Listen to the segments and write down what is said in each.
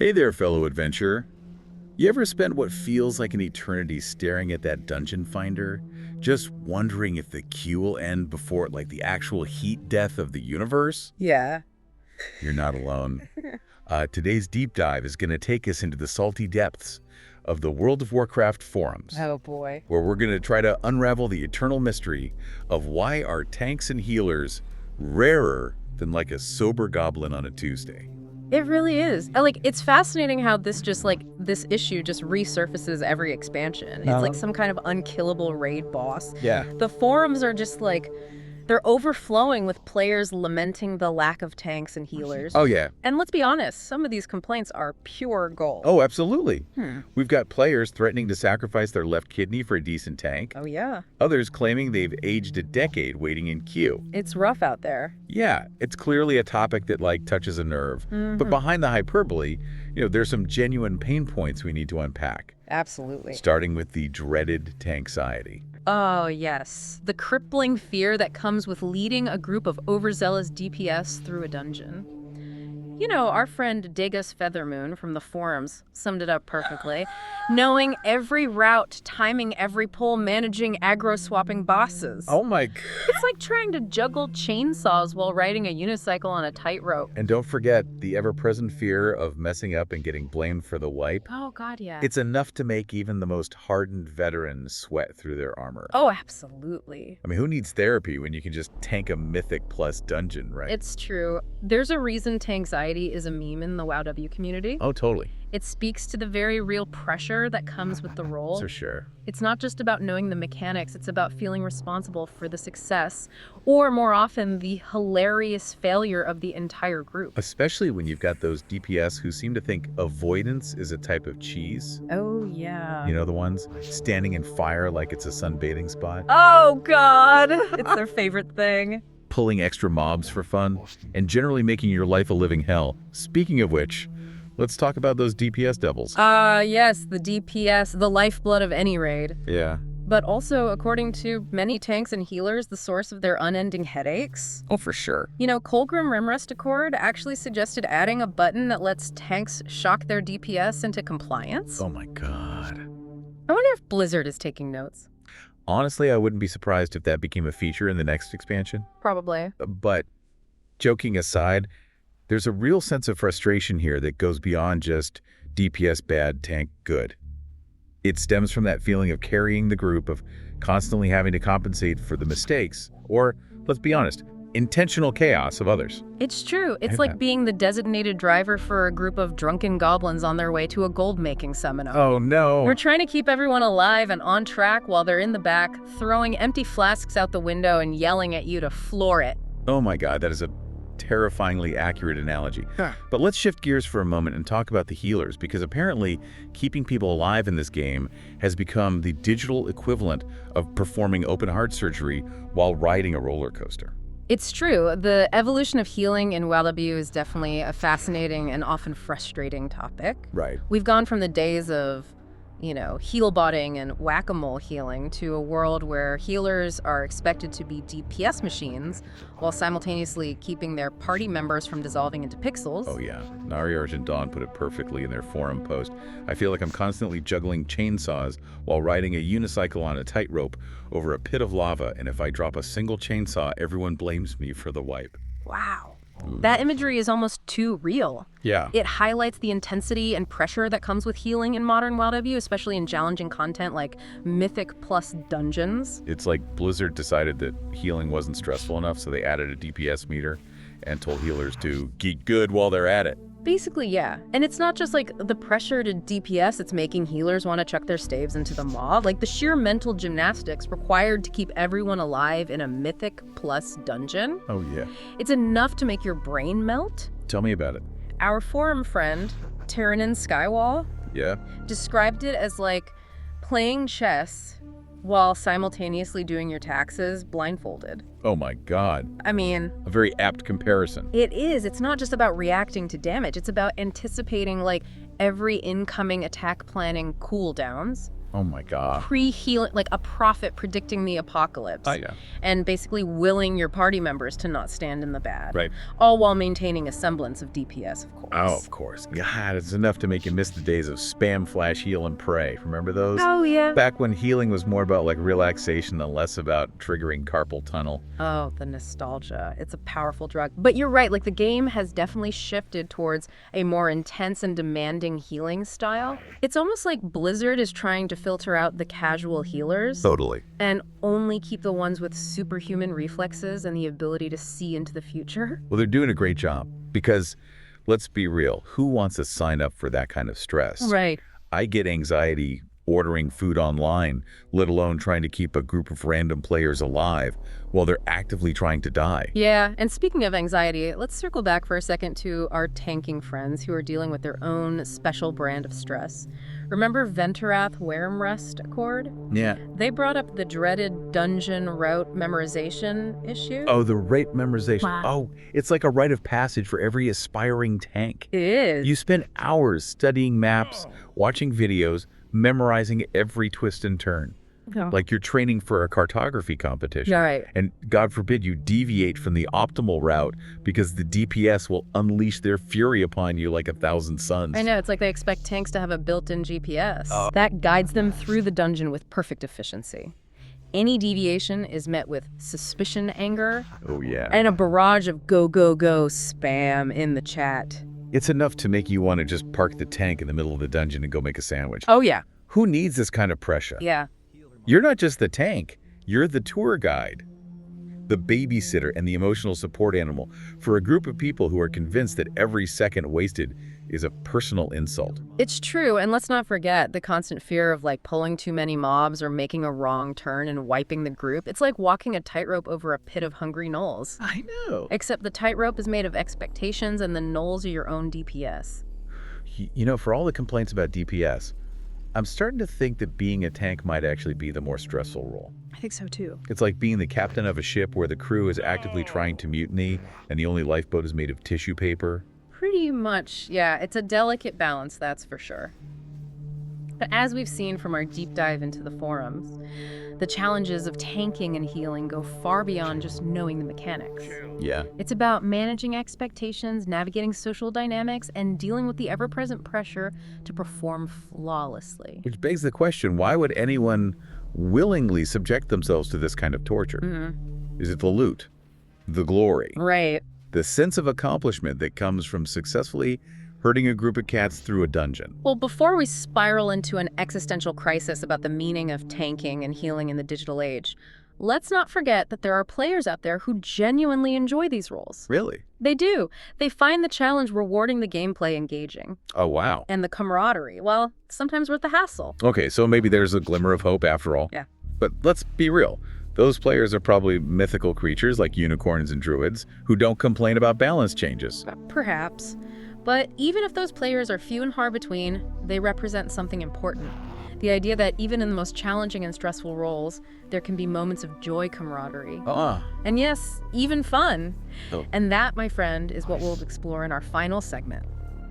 Hey there, fellow adventurer. You ever spent what feels like an eternity staring at that dungeon finder, just wondering if the queue will end before the actual heat death of the universe? Yeah. You're not alone. Today's deep dive is going to take us into the salty depths of the World of Warcraft forums, Oh boy. where we're going to try to unravel the eternal mystery of why are tanks and healers rarer than like a sober goblin on a Tuesday. It really is. It's fascinating how this issue just resurfaces every expansion. It's like some kind of unkillable raid boss. Yeah. The forums are just they're overflowing with players lamenting the lack of tanks and healers. Oh, yeah. And let's be honest, some of these complaints are pure gold. Oh, absolutely. Hmm. We've got players threatening to sacrifice their left kidney for a decent tank. Oh yeah. Others claiming they've aged a decade waiting in queue. It's rough out there. Yeah, it's clearly a topic that touches a nerve. But behind the hyperbole, there's some genuine pain points we need to unpack. Absolutely. Starting with the dreaded tanxiety. Oh, yes. The crippling fear that comes with leading a group of overzealous DPS through a dungeon. Our friend Degas Feathermoon from the forums summed it up perfectly. Knowing every route, timing every pull, managing aggro-swapping bosses. Oh my God. It's like trying to juggle chainsaws while riding a unicycle on a tightrope. And don't forget the ever-present fear of messing up and getting blamed for the wipe. Oh, God, yeah. It's enough to make even the most hardened veteran sweat through their armor. Oh, absolutely. I mean, who needs therapy when you can just tank a mythic plus dungeon, right? It's true. There's a reason tanxiety is a meme in the WoW community. Oh, totally. It speaks to the very real pressure that comes with the role. For sure. It's not just about knowing the mechanics, it's about feeling responsible for the success, or more often, the hilarious failure of the entire group. Especially when you've got those DPS who seem to think avoidance is a type of cheese. Oh, yeah. You know the ones? Standing in fire like it's a sunbathing spot. Oh, God! It's their favorite thing. Pulling extra mobs for fun, and generally making your life a living hell. Speaking of which, let's talk about those DPS devils. Yes, the DPS, the lifeblood of any raid. Yeah. But also, according to many tanks and healers, the source of their unending headaches. Oh, for sure. Colgrim Rimrest Accord actually suggested adding a button that lets tanks shock their DPS into compliance. Oh my God. I wonder if Blizzard is taking notes. Honestly, I wouldn't be surprised if that became a feature in the next expansion. Probably. But joking aside, there's a real sense of frustration here that goes beyond just DPS bad, tank good. It stems from that feeling of carrying the group, of constantly having to compensate for the mistakes, or, let's be honest, intentional chaos of others. It's true. It's like being the designated driver for a group of drunken goblins on their way to a gold-making seminar. Oh no. We're trying to keep everyone alive and on track while they're in the back, throwing empty flasks out the window and yelling at you to floor it. Oh my God, that is a terrifyingly accurate analogy. But let's shift gears for a moment and talk about the healers, because apparently keeping people alive in this game has become the digital equivalent of performing open heart surgery while riding a roller coaster. It's true. The evolution of healing in WoW is definitely a fascinating and often frustrating topic. Right. We've gone from the days of, heal-botting and whack-a-mole healing to a world where healers are expected to be DPS machines while simultaneously keeping their party members from dissolving into pixels. Oh yeah, Nari Argent Dawn put it perfectly in their forum post. I feel like I'm constantly juggling chainsaws while riding a unicycle on a tightrope over a pit of lava, and if I drop a single chainsaw, everyone blames me for the wipe. Wow. That imagery is almost too real. Yeah. It highlights the intensity and pressure that comes with healing in modern WoW, especially in challenging content like Mythic plus Dungeons. It's like Blizzard decided that healing wasn't stressful enough, so they added a DPS meter and told healers to get good while they're at it. Basically, yeah. And it's not just the pressure to DPS, it's making healers want to chuck their staves into the maw. The sheer mental gymnastics required to keep everyone alive in a Mythic plus dungeon. Oh yeah. It's enough to make your brain melt. Tell me about it. Our forum friend, Tyrannin Skywall, Yeah? described it as playing chess while simultaneously doing your taxes blindfolded. Oh my God. I mean, A very apt comparison. it is. It's not just about reacting to damage. It's about anticipating every incoming attack planning cooldowns, Oh my God. Pre-healing, like a prophet predicting the apocalypse. Oh, yeah. And basically willing your party members to not stand in the bad. Right. All while maintaining a semblance of DPS, of course. Oh, of course. God, it's enough to make you miss the days of spam, flash, heal, and pray. Remember those? Oh, yeah. Back when healing was more about like relaxation and less about triggering carpal tunnel. Oh, the nostalgia. It's a powerful drug. But you're right, like the game has definitely shifted towards a more intense and demanding healing style. It's almost like Blizzard is trying to filter out the casual healers. Totally. And only keep the ones with superhuman reflexes and the ability to see into the future. Well, they're doing a great job because, let's be real, who wants to sign up for that kind of stress? Right. I get anxiety ordering food online, let alone trying to keep a group of random players alive while they're actively trying to die. Yeah, and speaking of anxiety, let's circle back for a second to our tanking friends who are dealing with their own special brand of stress. Remember Venturath Wyrmrest Accord? Yeah. They brought up the dreaded dungeon route memorization issue. Oh, the rate memorization. Wow. Oh, it's like a rite of passage for every aspiring tank. It is. You spend hours studying maps, watching videos, memorizing every twist and turn. Oh. Like you're training for a cartography competition. Yeah, right. And God forbid you deviate from the optimal route because the DPS will unleash their fury upon you like 1,000 suns. I know, it's like they expect tanks to have a built-in GPS. Oh. That guides them through the dungeon with perfect efficiency. Any deviation is met with suspicion, anger, Oh, yeah. and a barrage of go, go, go spam in the chat. It's enough to make you want to just park the tank in the middle of the dungeon and go make a sandwich. Oh, yeah. Who needs this kind of pressure? Yeah. You're not just the tank, you're the tour guide, the babysitter, and the emotional support animal for a group of people who are convinced that every second wasted is a personal insult. It's true, and let's not forget the constant fear of like pulling too many mobs or making a wrong turn and wiping the group. It's like walking a tightrope over a pit of hungry gnolls. I know. Except the tightrope is made of expectations and the gnolls are your own DPS. You know, for all the complaints about DPS, I'm starting to think that being a tank might actually be the more stressful role. I think so too. It's like being the captain of a ship where the crew is actively trying to mutiny and the only lifeboat is made of tissue paper. Pretty much, yeah. It's a delicate balance, that's for sure. But as we've seen from our deep dive into the forums, the challenges of tanking and healing go far beyond just knowing the mechanics. Yeah. It's about managing expectations, navigating social dynamics, and dealing with the ever-present pressure to perform flawlessly. Which begs the question, why would anyone willingly subject themselves to this kind of torture? Is it the loot, the glory, Right. the sense of accomplishment that comes from successfully herding a group of cats through a dungeon? Well, before we spiral into an existential crisis about the meaning of tanking and healing in the digital age, let's not forget that there are players out there who genuinely enjoy these roles. Really? They do. They find the challenge rewarding, the gameplay engaging, Oh, wow. and the camaraderie, well, sometimes worth the hassle. Okay, so maybe there's a glimmer of hope after all. Yeah. But let's be real. Those players are probably mythical creatures like unicorns and druids who don't complain about balance changes. Perhaps. But even if those players are few and far between, they represent something important. The idea that even in the most challenging and stressful roles, there can be moments of joy, camaraderie. Ah. And yes, even fun. Oh. And that, my friend, is what we'll explore in our final segment.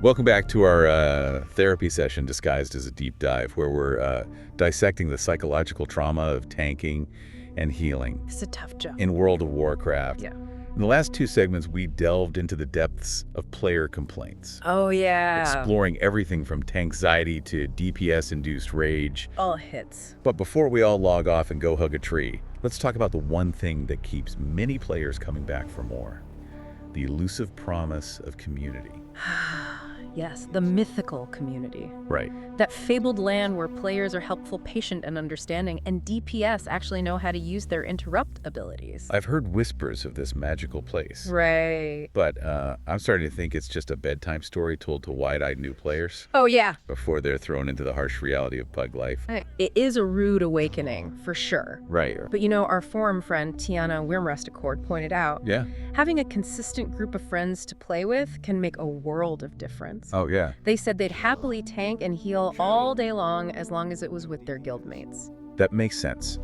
Welcome back to our therapy session disguised as a deep dive where we're dissecting the psychological trauma of tanking and healing It's a tough job. in World of Warcraft. Yeah. In the last two segments, we delved into the depths of player complaints, Oh, yeah. exploring everything from tanxiety to DPS-induced rage. All hits. But before we all log off and go hug a tree, let's talk about the one thing that keeps many players coming back for more: the elusive promise of community. Yes, the mythical community. Right. That fabled land where players are helpful, patient, and understanding, and DPS actually know how to use their interrupt abilities. I've heard whispers of this magical place. Right. But I'm starting to think it's just a bedtime story told to wide-eyed new players Oh, yeah. before they're thrown into the harsh reality of pug life. It is a rude awakening, for sure. Right. But you know, our forum friend Tiana Wyrmrest Accord pointed out, Yeah. having a consistent group of friends to play with can make a world of difference. Oh, yeah. They said they'd happily tank and heal all day long as it was with their guildmates. That makes sense.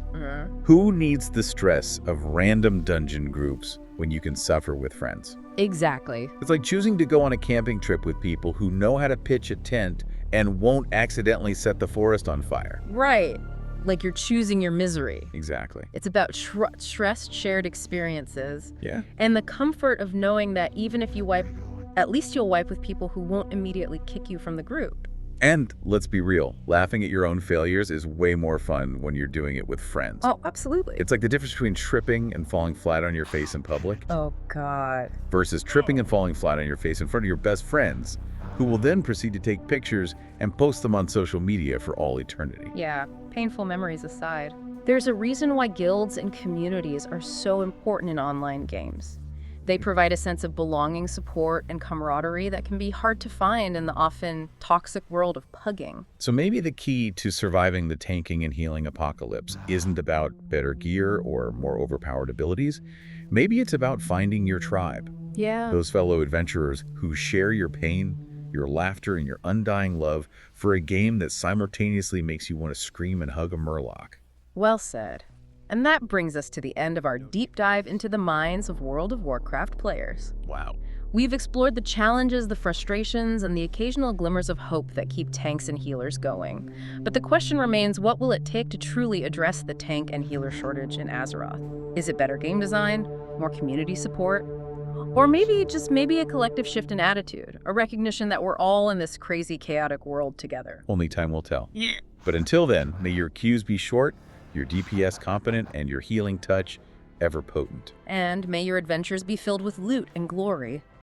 Who needs the stress of random dungeon groups when you can suffer with friends? Exactly. It's like choosing to go on a camping trip with people who know how to pitch a tent and won't accidentally set the forest on fire. Right. Like you're choosing your misery. Exactly. It's about trust shared experiences. Yeah. And the comfort of knowing that even if you wipe, at least you'll wipe with people who won't immediately kick you from the group. And let's be real, laughing at your own failures is way more fun when you're doing it with friends. Oh, absolutely. It's like the difference between tripping and falling flat on your face in public Oh, God. versus tripping and falling flat on your face in front of your best friends, who will then proceed to take pictures and post them on social media for all eternity. Yeah, painful memories aside. There's a reason why guilds and communities are so important in online games. They provide a sense of belonging, support, and camaraderie that can be hard to find in the often toxic world of pugging. So maybe the key to surviving the tanking and healing apocalypse isn't about better gear or more overpowered abilities. Maybe it's about finding your tribe, Yeah. those fellow adventurers who share your pain, your laughter, and your undying love for a game that simultaneously makes you want to scream and hug a murloc. Well said. And that brings us to the end of our deep dive into the minds of World of Warcraft players. Wow. We've explored the challenges, the frustrations, and the occasional glimmers of hope that keep tanks and healers going. But the question remains, what will it take to truly address the tank and healer shortage in Azeroth? Is it better game design, more community support, or maybe a collective shift in attitude, a recognition that we're all in this crazy, chaotic world together? Only time will tell. Yeah. But until then, may your Qs be short, your DPS competent, and your healing touch ever potent. And may your adventures be filled with loot and glory.